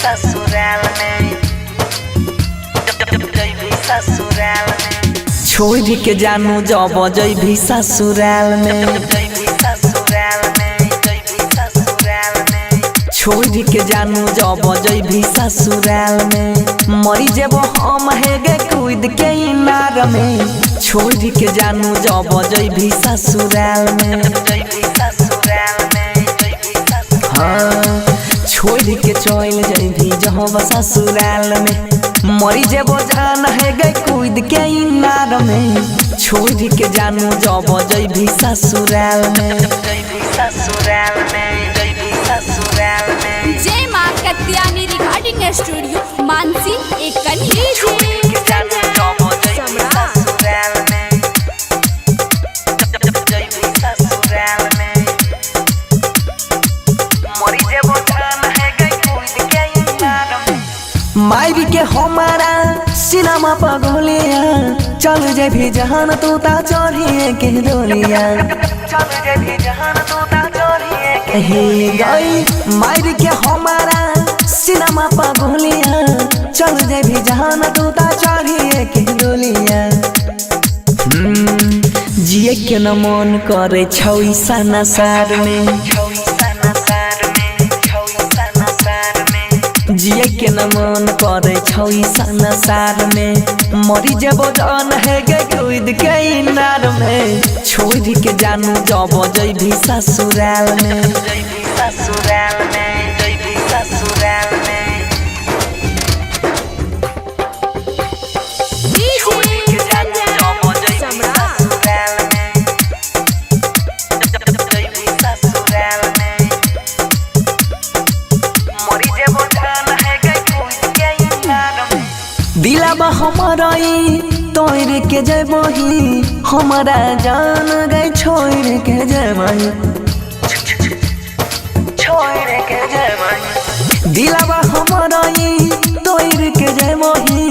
ससुराल में, जइबी ससुराल में, छोड़ के जानू जब जइबी ससुराल में, जइबी ससुराल में, जइबी ससुराल में, छोड़ के जानू जब जइबी ससुराल में, मरी जेब हम हेगे कूद के इनार में, छोड़ के जानू जब जइबी ससुराल में, जइबी ससुराल में, जइबी ससुराल, छोड़ के चल जइबी जब ससुराल में, मरी जेबो जान है गई कूद के इनार में, छोड़ के जानू जब जइबी ससुराल में, जइबी ससुराल में, जइबी ससुराल में। जय मां कत्यानी रिकॉर्डिंग स्टूडियो मानसी एक कन्या छोड़ के जानू जब जइबी ससुराल में, जइबी ससुराल में, मरी जेबो जान है गई कूद के इनार में, मायरी के हमारा सिनेमा पगोलिया, चल जे भी जहान तू ता चढ़िए के डोलिया, चल जे भी जहान तू ता चढ़िए के गई, मायरी के हमारा सिनेमा पगोलिया, चल जे भी जहान तू ता चढ़िए के डोलिया, जिए के न मन करे छौई सना सार में, जिए के न मन करे छौई सना सार में, मरी जेबो जान है गे कूद के इनार में, छोड़ के जानू जब जइबी ससुराल में, जइबी ससुराल में, जइबी ससुराल में, छोड़ के जानू जब जइबी ससुराल में, जइबी ससुराल में, मरी जेबो जान है गे कूद के इनार में, दिलाबा हमारा तोड़ के जबही, हमारा जान गई छोड़ के जबही, छोड़ के जबही, दिलाबा हमारा तोड़ के जबही,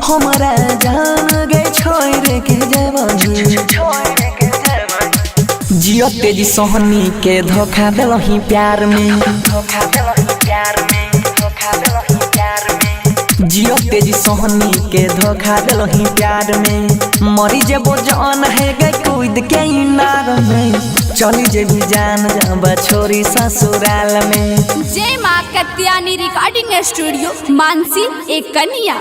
हमारा जान गई छोड़ के जबही, छोड़ के जबही, जियो तेजी सोहनी के धोखा दिलही प्यार में, धोखा दिलही प्यार में, धोखा दिलही प्यार में, जियो तेजी सोहनी के धोखा दिलही प्यार में, मरी जेबो जान है गई कूद के इनार में, चली जेबी जान जब छोरी ससुराल में। जय मां कत्यानी रिकॉर्डिंग स्टूडियो मानसी एक कन्या।